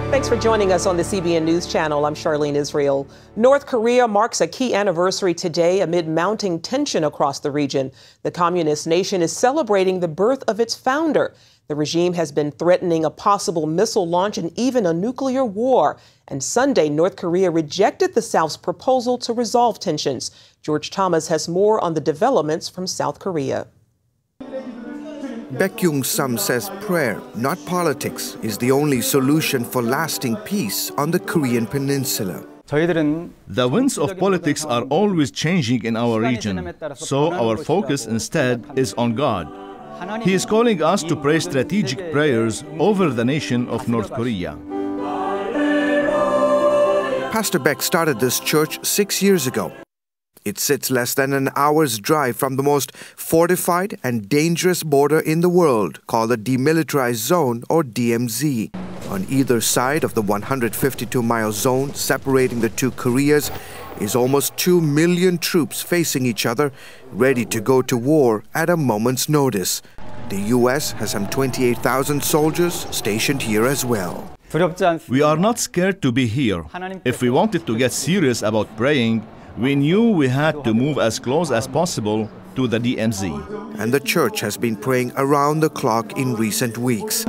Thanks for joining us on the CBN News Channel. I'm Charlene Israel. North Korea marks a key anniversary today amid mounting tension across the region. The communist nation is celebrating the birth of its founder. The regime has been threatening a possible missile launch and even a nuclear war. And Sunday, North Korea rejected the South's proposal to resolve tensions. George Thomas has more on the developments from South Korea. Baek-Young-sam says prayer, not politics, is the only solution for lasting peace on the Korean peninsula. The winds of politics are always changing in our region, so our focus instead is on God. He is calling us to pray strategic prayers over the nation of North Korea. Pastor Baek started this church 6 years ago. It sits less than an hour's drive from the most fortified and dangerous border in the world, called the Demilitarized Zone, or DMZ. On either side of the 152-mile zone separating the two Koreas is almost 2 million troops facing each other, ready to go to war at a moment's notice. The U.S. has some 28,000 soldiers stationed here as well. We are not scared to be here. If we wanted to get serious about praying, we knew we had to move as close as possible to the DMZ. And the church has been praying around the clock in recent weeks.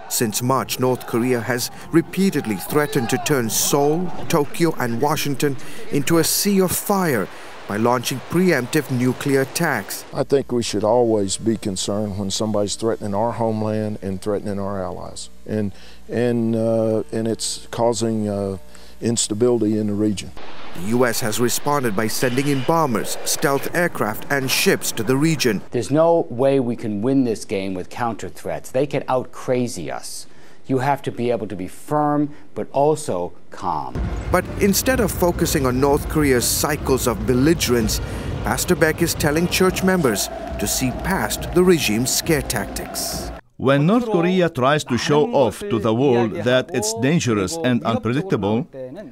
Since March, North Korea has repeatedly threatened to turn Seoul, Tokyo, and Washington into a sea of fire by launching preemptive nuclear attacks. I think we should always be concerned when somebody's threatening our homeland and threatening our allies. And it's causing instability in the region. The U.S. has responded by sending in bombers, stealth aircraft, and ships to the region. There's no way we can win this game with counter threats. They can out-crazy us. You have to be able to be firm, but also calm. But instead of focusing on North Korea's cycles of belligerence, Pastor Baek is telling church members to see past the regime's scare tactics. When North Korea tries to show off to the world that it's dangerous and unpredictable,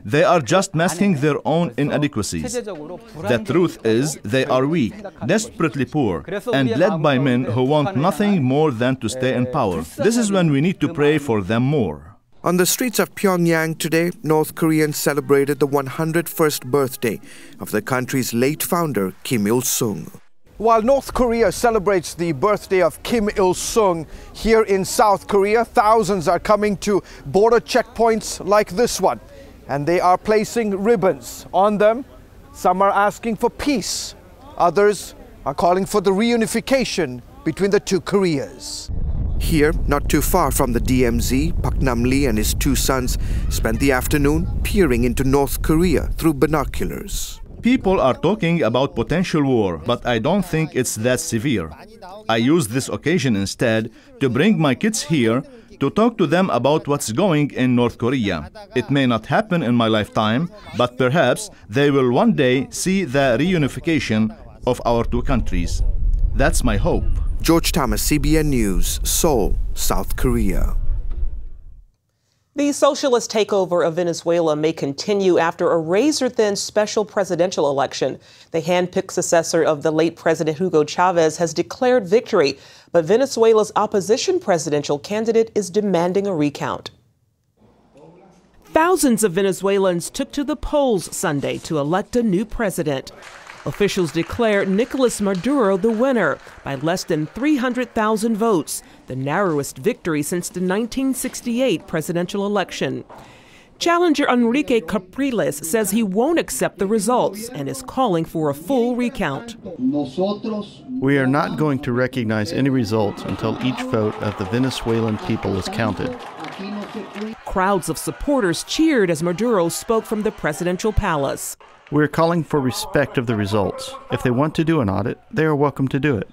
they are just masking their own inadequacies. The truth is they are weak, desperately poor, and led by men who want nothing more than to stay in power. This is when we need to pray for them more. On the streets of Pyongyang today, North Koreans celebrated the 101st birthday of the country's late founder, Kim Il-sung. While North Korea celebrates the birthday of Kim Il-sung, here in South Korea, thousands are coming to border checkpoints like this one. And they are placing ribbons on them. Some are asking for peace. Others are calling for the reunification between the two Koreas. Here, not too far from the DMZ, Pak Nam-lee and his two sons spent the afternoon peering into North Korea through binoculars. People are talking about potential war, but I don't think it's that severe. I use this occasion instead to bring my kids here to talk to them about what's going in North Korea. It may not happen in my lifetime, but perhaps they will one day see the reunification of our two countries. That's my hope. George Thomas, CBN News, Seoul, South Korea. The socialist takeover of Venezuela may continue after a razor-thin special presidential election. The hand-picked successor of the late President Hugo Chavez has declared victory, but Venezuela's opposition presidential candidate is demanding a recount. Thousands of Venezuelans took to the polls Sunday to elect a new president. Officials declared Nicolas Maduro the winner by less than 300,000 votes, the narrowest victory since the 1968 presidential election. Challenger Enrique Capriles says he won't accept the results and is calling for a full recount. We are not going to recognize any results until each vote of the Venezuelan people is counted. Crowds of supporters cheered as Maduro spoke from the presidential palace. We're calling for respect of the results. If they want to do an audit, they are welcome to do it.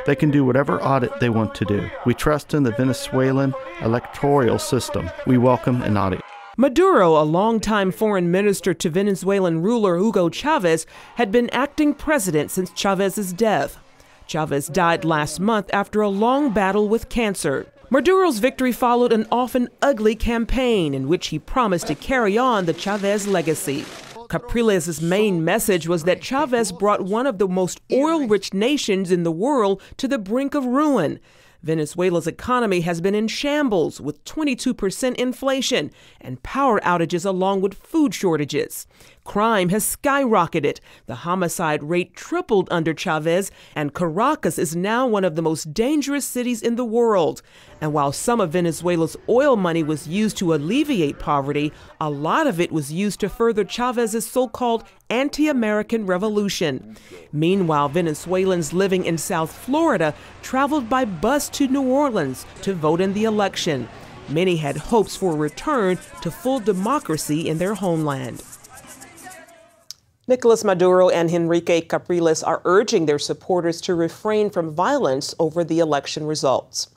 They can do whatever audit they want to do. We trust in the Venezuelan electoral system. We welcome an audit. Maduro, a longtime foreign minister to Venezuelan ruler Hugo Chavez, had been acting president since Chavez's death. Chavez died last month after a long battle with cancer. Maduro's victory followed an often ugly campaign in which he promised to carry on the Chavez legacy. Capriles' main message was that Chavez brought one of the most oil-rich nations in the world to the brink of ruin. Venezuela's economy has been in shambles with 22% inflation and power outages along with food shortages. Crime has skyrocketed. The homicide rate tripled under Chavez, and Caracas is now one of the most dangerous cities in the world. And while some of Venezuela's oil money was used to alleviate poverty, a lot of it was used to further Chavez's so-called anti-American revolution. Meanwhile, Venezuelans living in South Florida traveled by bus to New Orleans to vote in the election. Many had hopes for a return to full democracy in their homeland. Nicolas Maduro and Enrique Capriles are urging their supporters to refrain from violence over the election results.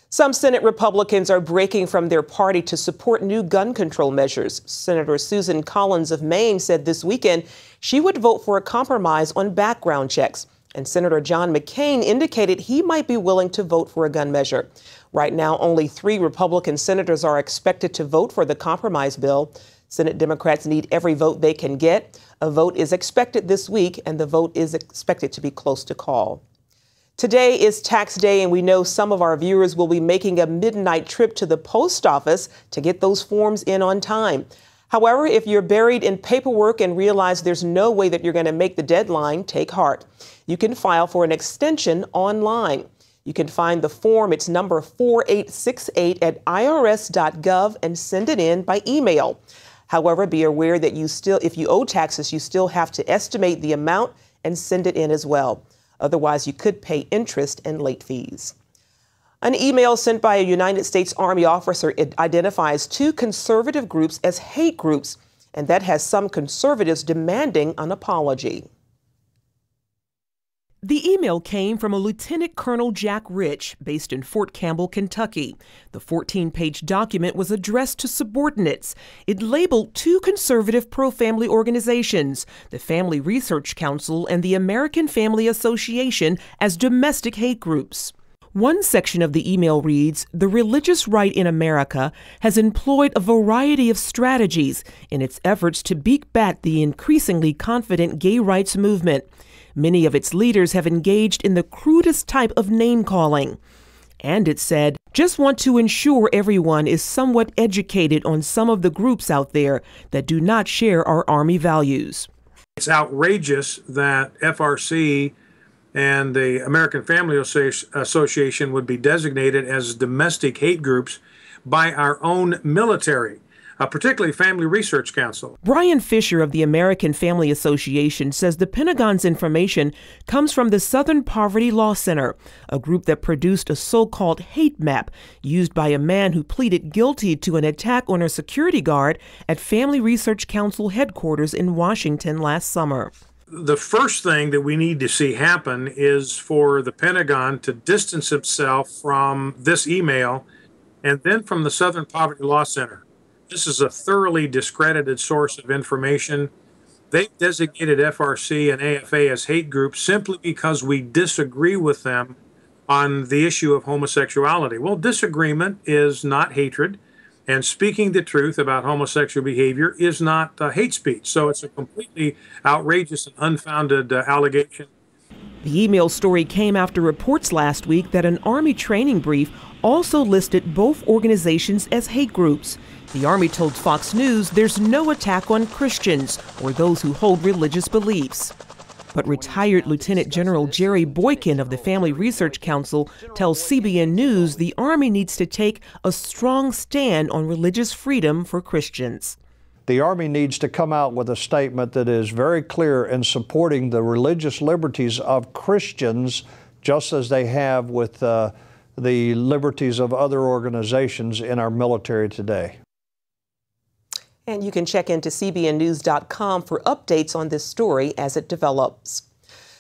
Some Senate Republicans are breaking from their party to support new gun control measures. Senator Susan Collins of Maine said this weekend she would vote for a compromise on background checks. And Senator John McCain indicated he might be willing to vote for a gun measure. Right now, only 3 Republican senators are expected to vote for the compromise bill. Senate Democrats need every vote they can get. A vote is expected this week, and the vote is expected to be close to call. Today is tax day, and we know some of our viewers will be making a midnight trip to the post office to get those forms in on time. However, if you're buried in paperwork and realize there's no way that you're going to make the deadline, take heart. You can file for an extension online. You can find the form, it's number 4868 at irs.gov, and send it in by email. However, be aware that if you owe taxes, you still have to estimate the amount and send it in as well. Otherwise, you could pay interest and late fees. An email sent by a United States Army officer identifies 2 conservative groups as hate groups, and that has some conservatives demanding an apology. The email came from a Lieutenant Colonel Jack Rich, based in Fort Campbell, Kentucky. The 14-page document was addressed to subordinates. It labeled 2 conservative pro-family organizations, the Family Research Council and the American Family Association, as domestic hate groups. One section of the email reads, "The religious right in America has employed a variety of strategies in its efforts to beat back the increasingly confident gay rights movement. Many of its leaders have engaged in the crudest type of name-calling." And it said, "Just want to ensure everyone is somewhat educated on some of the groups out there that do not share our Army values." It's outrageous that FRC and the American Family Association would be designated as domestic hate groups by our own military, particularly Family Research Council. Brian Fisher of the American Family Association says the Pentagon's information comes from the Southern Poverty Law Center, a group that produced a so-called hate map used by a man who pleaded guilty to an attack on a security guard at Family Research Council headquarters in Washington last summer. The first thing that we need to see happen is for the Pentagon to distance itself from this email and then from the Southern Poverty Law Center. This is a thoroughly discredited source of information. They've designated FRC and AFA as hate groups simply because we disagree with them on the issue of homosexuality. Well, disagreement is not hatred, and speaking the truth about homosexual behavior is not hate speech. So it's a completely outrageous and unfounded allegation. The email story came after reports last week that an Army training brief also listed both organizations as hate groups. The Army told Fox News there's no attack on Christians or those who hold religious beliefs. But retired Lieutenant General Jerry Boykin of the Family Research Council tells CBN News the Army needs to take a strong stand on religious freedom for Christians. The Army needs to come out with a statement that is very clear in supporting the religious liberties of Christians, just as they have with the liberties of other organizations in our military today. And you can check into cbnnews.com for updates on this story as it develops.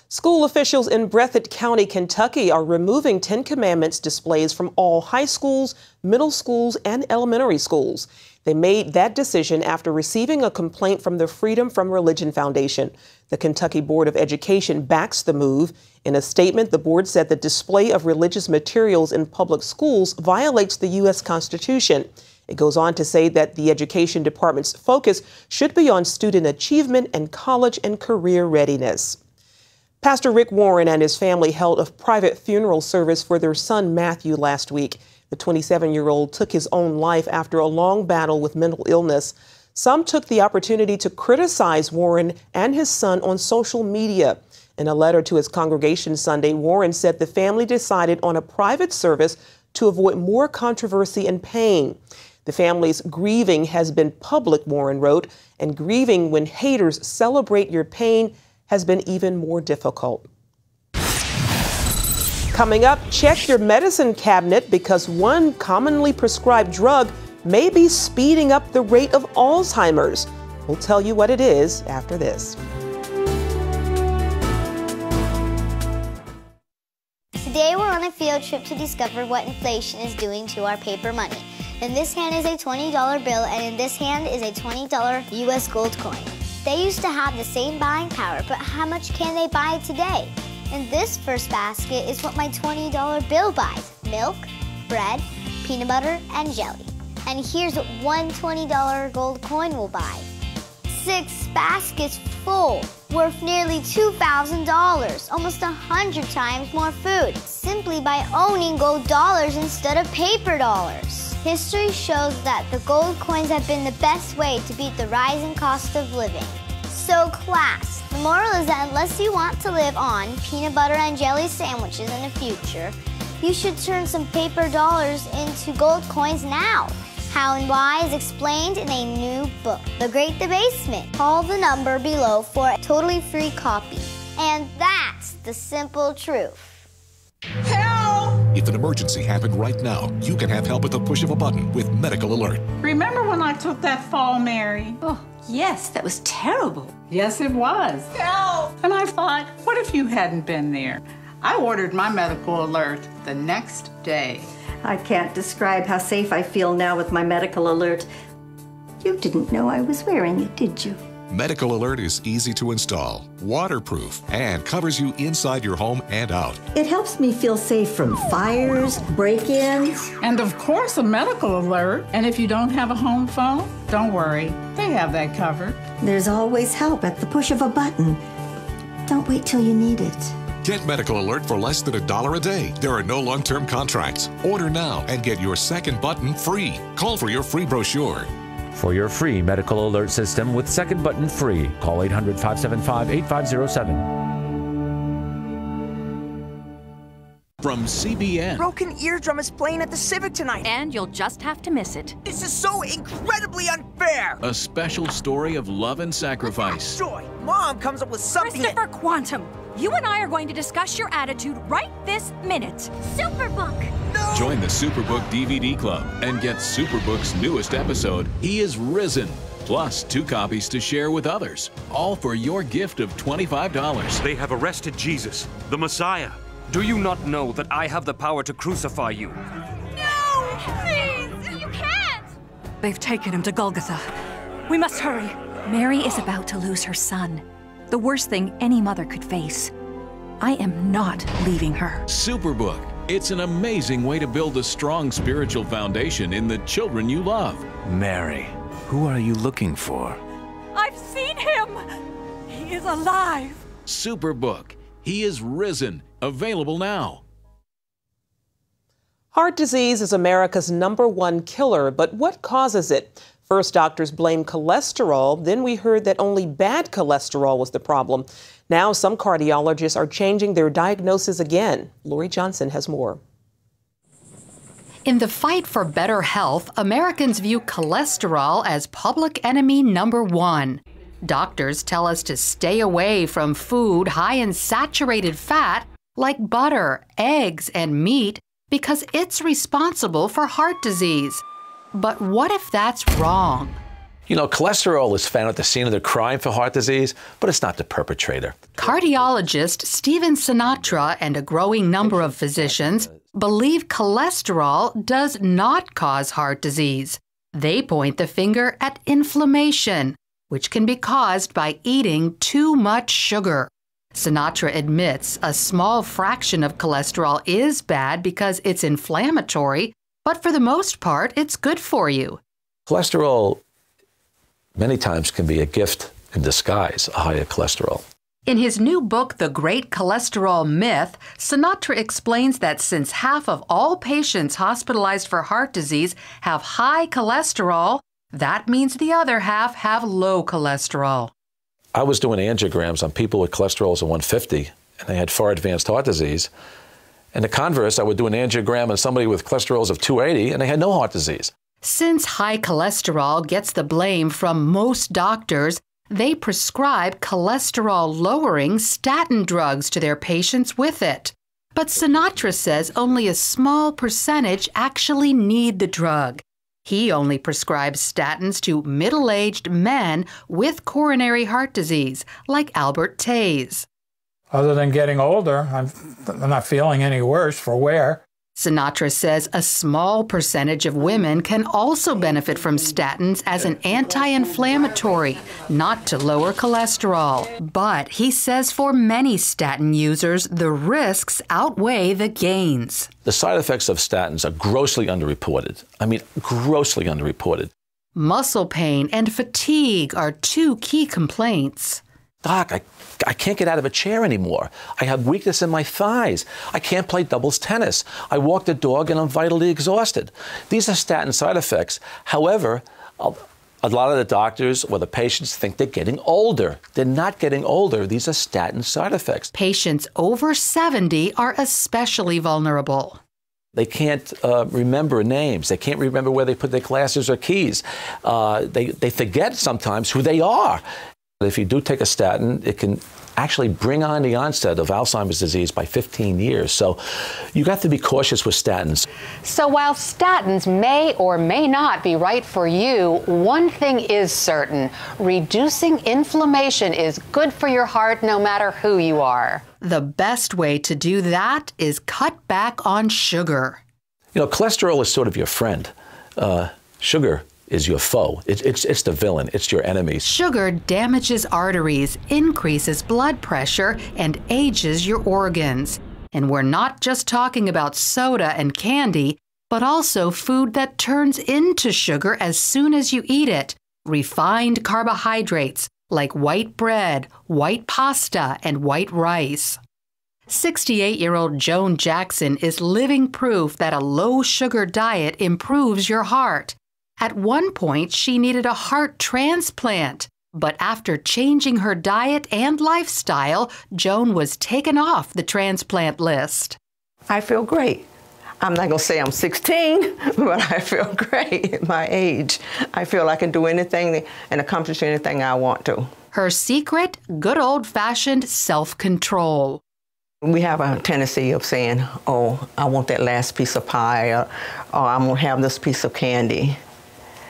School officials in Breathitt County, Kentucky are removing 10 Commandments displays from all high schools, middle schools, and elementary schools. They made that decision after receiving a complaint from the Freedom from Religion Foundation. The Kentucky Board of Education backs the move. In a statement, the board said the display of religious materials in public schools violates the U.S. Constitution. It goes on to say that the Education Department's focus should be on student achievement and college and career readiness. Pastor Rick Warren and his family held a private funeral service for their son Matthew last week. The 27-year-old took his own life after a long battle with mental illness. Some took the opportunity to criticize Warren and his son on social media. In a letter to his congregation Sunday, Warren said the family decided on a private service to avoid more controversy and pain. The family's grieving has been public, Warren wrote, and grieving when haters celebrate your pain has been even more difficult. Coming up, check your medicine cabinet because one commonly prescribed drug may be speeding up the rate of Alzheimer's. We'll tell you what it is after this. Today we're on a field trip to discover what inflation is doing to our paper money. In this hand is a $20 bill and in this hand is a $20 US gold coin. They used to have the same buying power, but how much can they buy today? In this first basket is what my $20 bill buys: milk, bread, peanut butter, and jelly. And here's what one $20 gold coin will buy: 6 baskets full, worth nearly $2,000, almost 100 times more food, simply by owning gold dollars instead of paper dollars. History shows that the gold coins have been the best way to beat the rising cost of living. So class, the moral is that unless you want to live on peanut butter and jelly sandwiches in the future, you should turn some paper dollars into gold coins now. How and why is explained in a new book, The Great Debasement. Call the number below for a totally free copy. And that's the simple truth. Help! If an emergency happened right now, you can have help at the push of a button with Medical Alert. Remember when I took that fall, Mary? Oh, yes, that was terrible. Yes, it was. Help! And I thought, what if you hadn't been there? I ordered my Medical Alert the next day. I can't describe how safe I feel now with my Medical Alert. You didn't know I was wearing it, did you? Medical Alert is easy to install, waterproof, and covers you inside your home and out. It helps me feel safe from fires, break-ins. And of course, a Medical Alert. And if you don't have a home phone, don't worry. They have that covered. There's always help at the push of a button. Don't wait till you need it. Get Medical Alert for less than $1 a day. There are no long-term contracts. Order now and get your second button free. Call for your free brochure. For your free Medical Alert system with second button free, call 800-575-8507. From CBN. Broken Eardrum is playing at the Civic tonight. And you'll just have to miss it. This is so incredibly unfair. A special story of love and sacrifice. Joy, Mom comes up with something. Christopher Quantum, you and I are going to discuss your attitude right this minute. Superbook. No. Join the Superbook DVD Club and get Superbook's newest episode, He is Risen. Plus 2 copies to share with others. All for your gift of $25. They have arrested Jesus, the Messiah. Do you not know that I have the power to crucify you? No! Please! You can't! They've taken him to Golgotha. We must hurry. Mary is about to lose her son. The worst thing any mother could face. I am not leaving her. Superbook. It's an amazing way to build a strong spiritual foundation in the children you love. Mary, who are you looking for? I've seen him! He is alive! Superbook. He is Risen. Available now. Heart disease is America's #1 killer, but what causes it? First, doctors blamed cholesterol. Then we heard that only bad cholesterol was the problem. Now, some cardiologists are changing their diagnosis again. Lori Johnson has more. In the fight for better health, Americans view cholesterol as public enemy #1. Doctors tell us to stay away from food high in saturated fat like butter, eggs, and meat because it's responsible for heart disease. But what if that's wrong? You know, cholesterol is found at the scene of the crime for heart disease, but it's not the perpetrator. Cardiologist Stephen Sinatra and a growing number of physicians believe cholesterol does not cause heart disease. They point the finger at inflammation, which can be caused by eating too much sugar. Sinatra admits a small fraction of cholesterol is bad because it's inflammatory, but for the most part, it's good for you. Cholesterol many times can be a gift in disguise, a higher cholesterol. In his new book, The Great Cholesterol Myth, Sinatra explains that since half of all patients hospitalized for heart disease have high cholesterol, that means the other half have low cholesterol. I was doing angiograms on people with cholesterols of 150, and they had far advanced heart disease. And the converse, I would do an angiogram on somebody with cholesterols of 280, and they had no heart disease. Since high cholesterol gets the blame from most doctors, they prescribe cholesterol-lowering statin drugs to their patients with it. But Sinatra says only a small percentage actually need the drug. He only prescribes statins to middle-aged men with coronary heart disease, like Albert Tays. Other than getting older, I'm not feeling any worse for wear. Sinatra says a small percentage of women can also benefit from statins as an anti-inflammatory, not to lower cholesterol. But he says for many statin users, the risks outweigh the gains. The side effects of statins are grossly underreported. I mean, grossly underreported. Muscle pain and fatigue are two key complaints. Doc, I can't get out of a chair anymore. I have weakness in my thighs. I can't play doubles tennis. I walk the dog and I'm vitally exhausted. These are statin side effects. However, a lot of the doctors or the patients think they're getting older. They're not getting older. These are statin side effects. Patients over 70 are especially vulnerable. They can't remember names. They can't remember where they put their glasses or keys. They forget sometimes who they are. If you do take a statin, it can actually bring on the onset of Alzheimer's disease by 15 years. So you got to be cautious with statins. So while statins may or may not be right for you, one thing is certain. Reducing inflammation is good for your heart no matter who you are. The best way to do that is cut back on sugar. You know, cholesterol is sort of your friend. Sugar is your foe. It's the villain. It's your enemy. Sugar damages arteries, increases blood pressure, and ages your organs. And we're not just talking about soda and candy, but also food that turns into sugar as soon as you eat it. Refined carbohydrates like white bread, white pasta, and white rice. 68-year-old Joan Jackson is living proof that a low-sugar diet improves your heart. At one point, she needed a heart transplant, but after changing her diet and lifestyle, Joan was taken off the transplant list. I feel great. I'm not going to say I'm 16, but I feel great at my age. I feel I can do anything and accomplish anything I want to. Her secret? Good old-fashioned self-control. We have a tendency of saying, oh, I want that last piece of pie, or I'm going to have this piece of candy.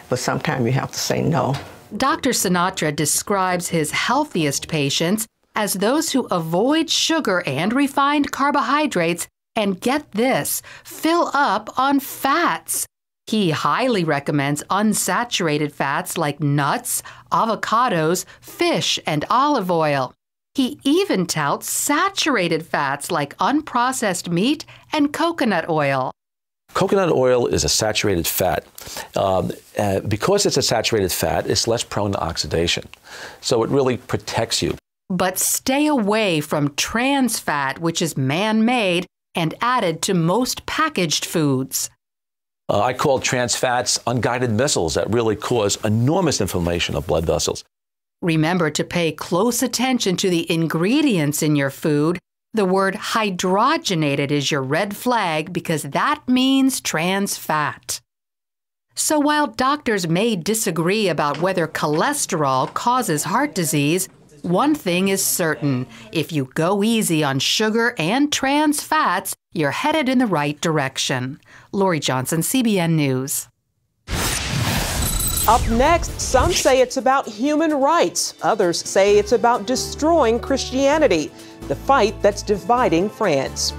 But sometimes you have to say no. Dr. Sinatra describes his healthiest patients as those who avoid sugar and refined carbohydrates and, get this, fill up on fats. He highly recommends unsaturated fats like nuts, avocados, fish, and olive oil. He even touts saturated fats like unprocessed meat and coconut oil. Coconut oil is a saturated fat. Because it's a saturated fat, it's less prone to oxidation. So it really protects you. But stay away from trans fat, which is man-made and added to most packaged foods. I call trans fats unguided missiles that really cause enormous inflammation of blood vessels. Remember to pay close attention to the ingredients in your food. The word hydrogenated is your red flag because that means trans fat. So while doctors may disagree about whether cholesterol causes heart disease, one thing is certain. If you go easy on sugar and trans fats, you're headed in the right direction. Lori Johnson, CBN News. Up next, some say it's about human rights. Others say it's about destroying Christianity. The fight that's dividing France.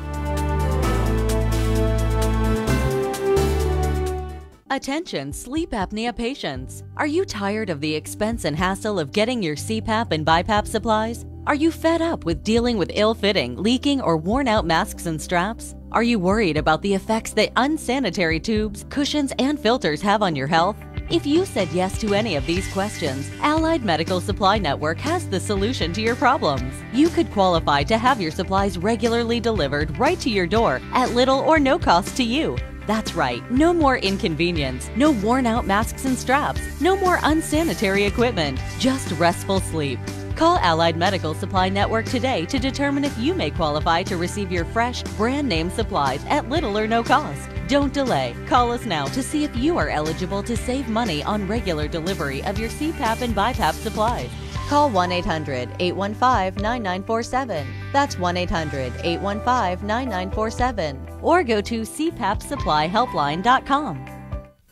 Attention sleep apnea patients. Are you tired of the expense and hassle of getting your CPAP and BiPAP supplies? Are you fed up with dealing with ill-fitting, leaking, or worn-out masks and straps? Are you worried about the effects that unsanitary tubes, cushions, and filters have on your health? If you said yes to any of these questions, Allied Medical Supply Network has the solution to your problems. You could qualify to have your supplies regularly delivered right to your door at little or no cost to you. That's right, no more inconvenience, no worn-out masks and straps, no more unsanitary equipment, just restful sleep. Call Allied Medical Supply Network today to determine if you may qualify to receive your fresh, brand-name supplies at little or no cost. Don't delay. Call us now to see if you are eligible to save money on regular delivery of your CPAP and BiPAP supplies. Call 1-800-815-9947. That's 1-800-815-9947. Or go to cpapsupplyhelpline.com.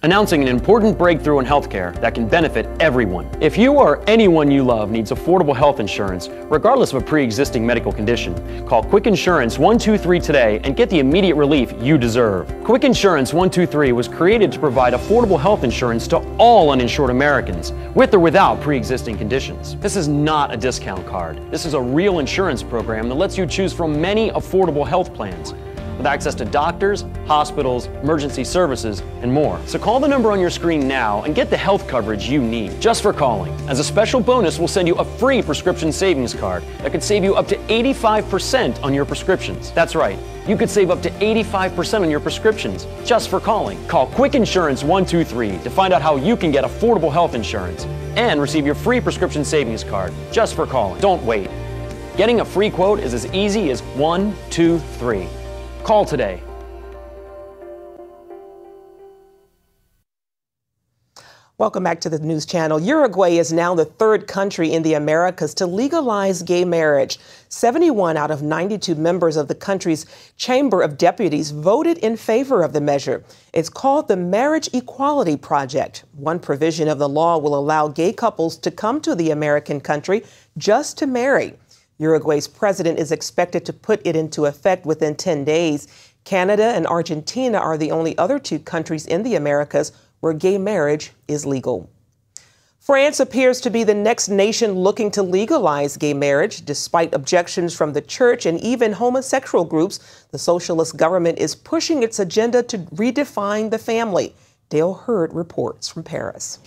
Announcing an important breakthrough in healthcare that can benefit everyone. If you or anyone you love needs affordable health insurance, regardless of a pre-existing medical condition, call Quick Insurance 123 today and get the immediate relief you deserve. Quick Insurance 123 was created to provide affordable health insurance to all uninsured Americans, with or without pre-existing conditions. This is not a discount card. This is a real insurance program that lets you choose from many affordable health plans, with access to doctors, hospitals, emergency services, and more. So call the number on your screen now and get the health coverage you need, just for calling. As a special bonus, we'll send you a free prescription savings card that could save you up to 85% on your prescriptions. That's right, you could save up to 85% on your prescriptions just for calling. Call Quick Insurance 123 to find out how you can get affordable health insurance and receive your free prescription savings card just for calling. Don't wait. Getting a free quote is as easy as 1, 2, 3. Call today. Welcome back to the news channel. Uruguay is now the third country in the Americas to legalize gay marriage. 71 out of 92 members of the country's Chamber of Deputies voted in favor of the measure. It's called the Marriage Equality Project. One provision of the law will allow gay couples to come to the American country just to marry. Uruguay's president is expected to put it into effect within 10 days. Canada and Argentina are the only other two countries in the Americas where gay marriage is legal. France appears to be the next nation looking to legalize gay marriage. Despite objections from the church and even homosexual groups, the socialist government is pushing its agenda to redefine the family. Dale Hurd reports from Paris.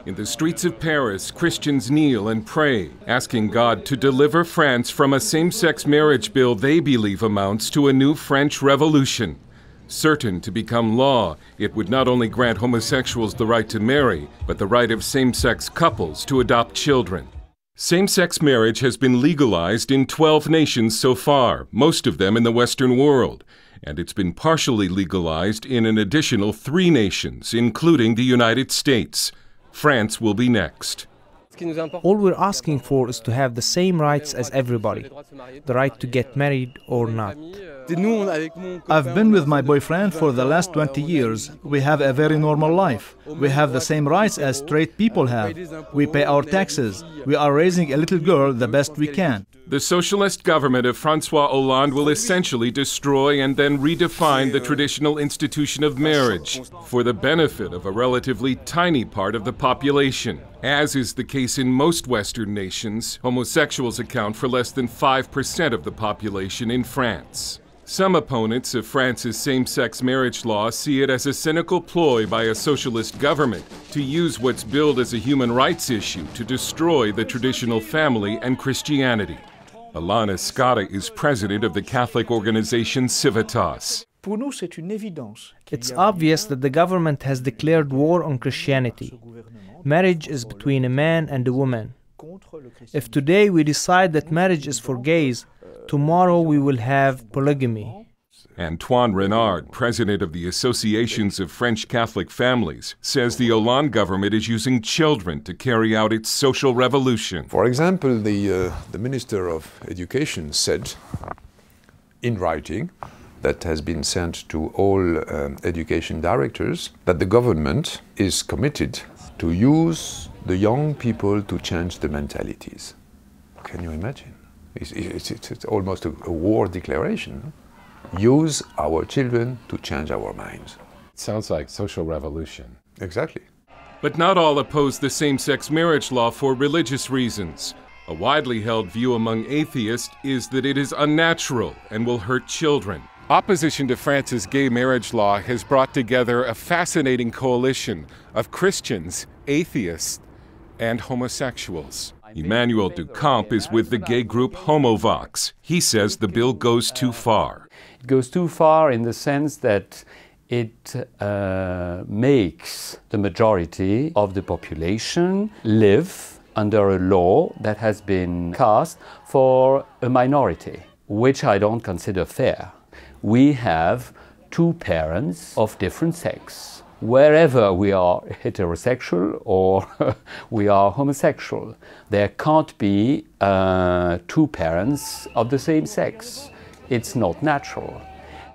In the streets of Paris, Christians kneel and pray, asking God to deliver France from a same-sex marriage bill they believe amounts to a new French revolution. Certain to become law, it would not only grant homosexuals the right to marry, but the right of same-sex couples to adopt children. Same-sex marriage has been legalized in 12 nations so far, most of them in the Western world, and it's been partially legalized in an additional 3 nations, including the United States. France will be next. All we're asking for is to have the same rights as everybody, the right to get married or not. I've been with my boyfriend for the last 20 years. We have a very normal life. We have the same rights as straight people have. We pay our taxes. We are raising a little girl the best we can. The socialist government of François Hollande will essentially destroy and then redefine the traditional institution of marriage for the benefit of a relatively tiny part of the population. As is the case in most Western nations, homosexuals account for less than 5% of the population in France. Some opponents of France's same-sex marriage law see it as a cynical ploy by a socialist government to use what's billed as a human rights issue to destroy the traditional family and Christianity. Alana Scotta is president of the Catholic organization Civitas. It's obvious that the government has declared war on Christianity. Marriage is between a man and a woman. If today we decide that marriage is for gays, tomorrow we will have polygamy. Antoine Renard, president of the Associations of French Catholic Families, says the Hollande government is using children to carry out its social revolution. For example, the Minister of Education said in writing that has been sent to all education directors that the government is committed to use the young people to change the mentalities. Can you imagine? It's almost a war declaration. Use our children to change our minds. It sounds like social revolution. Exactly. But not all oppose the same-sex marriage law for religious reasons. A widely held view among atheists is that it is unnatural and will hurt children. Opposition to France's gay marriage law has brought together a fascinating coalition of Christians, atheists, and homosexuals. Emmanuel Ducamp is with the gay group Homovox. He says the bill goes too far. It goes too far in the sense that it makes the majority of the population live under a law that has been cast for a minority, which I don't consider fair. We have two parents of different sex, wherever we are heterosexual or we are homosexual. There can't be two parents of the same sex. It's not natural.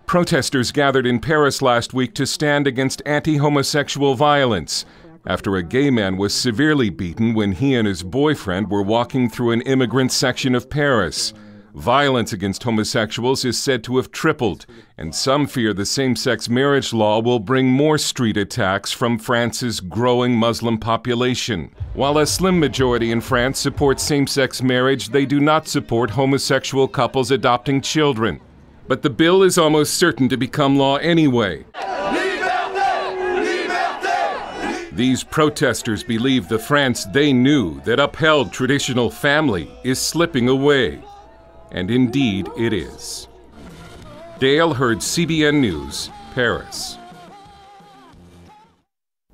Protesters gathered in Paris last week to stand against anti-homosexual violence after a gay man was severely beaten when he and his boyfriend were walking through an immigrant section of Paris. Violence against homosexuals is said to have tripled, and some fear the same-sex marriage law will bring more street attacks from France's growing Muslim population. While a slim majority in France supports same-sex marriage, they do not support homosexual couples adopting children. But the bill is almost certain to become law anyway. These protesters believe the France they knew that upheld traditional family is slipping away. And indeed it is. Dale Hurd, CBN News, Paris.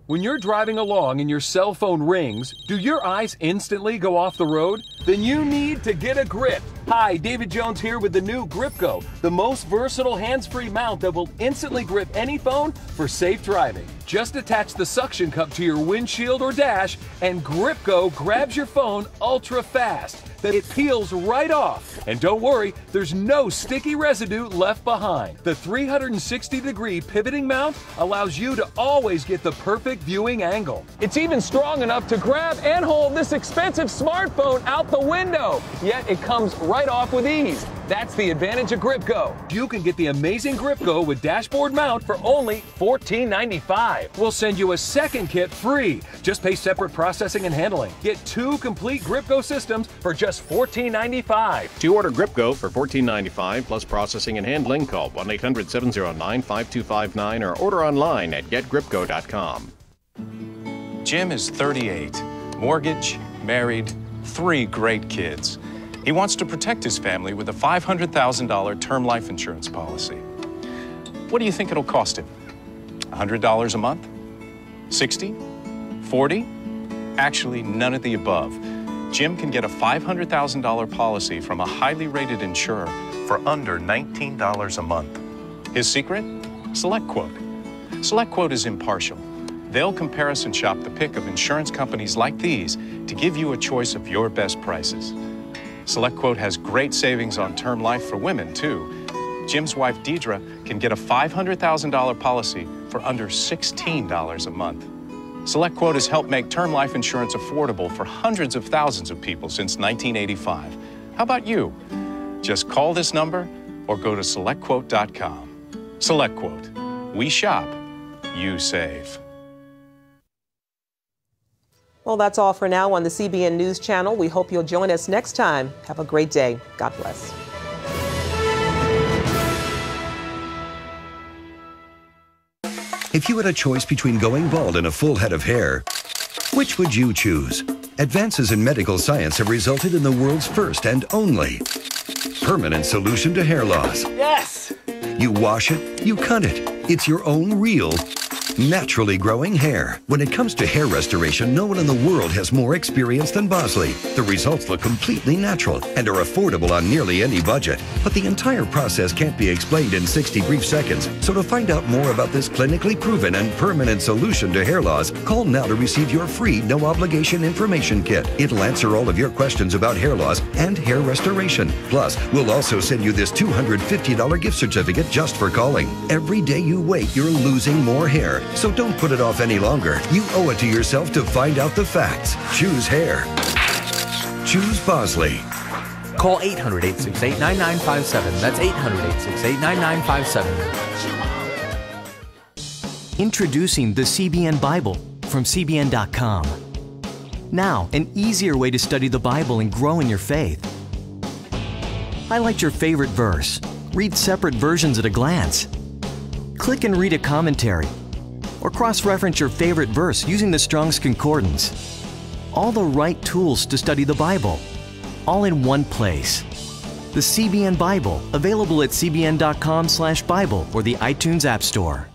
When you're driving along and your cell phone rings, do your eyes instantly go off the road? Then you need to get a grip. Hi, David Jones here with the new GripGo, the most versatile hands-free mount that will instantly grip any phone for safe driving. Just attach the suction cup to your windshield or dash, and GripGo grabs your phone ultra fast. Then it peels right off. And don't worry, there's no sticky residue left behind. The 360-degree pivoting mount allows you to always get the perfect viewing angle. It's even strong enough to grab and hold this expensive smartphone out the window. Yet it comes right off with ease. That's the advantage of GripGo. You can get the amazing GripGo with dashboard mount for only $14.95. We'll send you a second kit free. Just pay separate processing and handling. Get 2 complete GripGo systems for just $14.95. To order GripGo for $14.95 plus processing and handling, call 1-800-709-5259 or order online at getgripgo.com. Jim is 38, mortgage, married, 3 great kids. He wants to protect his family with a $500,000 term life insurance policy. What do you think it'll cost him? $100 a month? 60? 40? Actually, none of the above. Jim can get a $500,000 policy from a highly rated insurer for under $19 a month. His secret? SelectQuote. SelectQuote is impartial. They'll comparison shop the pick of insurance companies like these to give you a choice of your best prices. SelectQuote has great savings on term life for women, too. Jim's wife, Deidre, can get a $500,000 policy for under $16 a month. SelectQuote has helped make term life insurance affordable for hundreds of thousands of people since 1985. How about you? Just call this number or go to SelectQuote.com. SelectQuote. We shop, you save. Well, that's all for now on the CBN News Channel. We hope you'll join us next time. Have a great day. God bless. If you had a choice between going bald and a full head of hair, which would you choose? Advances in medical science have resulted in the world's first and only permanent solution to hair loss. Yes! You wash it, you cut it. It's your own real, naturally growing hair. When it comes to hair restoration, no one in the world has more experience than Bosley. The results look completely natural and are affordable on nearly any budget. But the entire process can't be explained in 60 brief seconds. So to find out more about this clinically proven and permanent solution to hair loss, call now to receive your free no-obligation information kit. It'll answer all of your questions about hair loss and hair restoration. Plus, we'll also send you this $250 gift certificate just for calling. Every day you wait, you're losing more hair. So don't put it off any longer. You owe it to yourself to find out the facts. Choose hair. Choose Bosley. Call 800-868-9957. That's 800-868-9957. Introducing the CBN Bible from CBN.com. Now, an easier way to study the Bible and grow in your faith. Highlight your favorite verse, read separate versions at a glance, click and read a commentary, or cross-reference your favorite verse using the Strong's Concordance. All the right tools to study the Bible, all in one place. The CBN Bible, available at cbn.com/Bible or the iTunes App Store.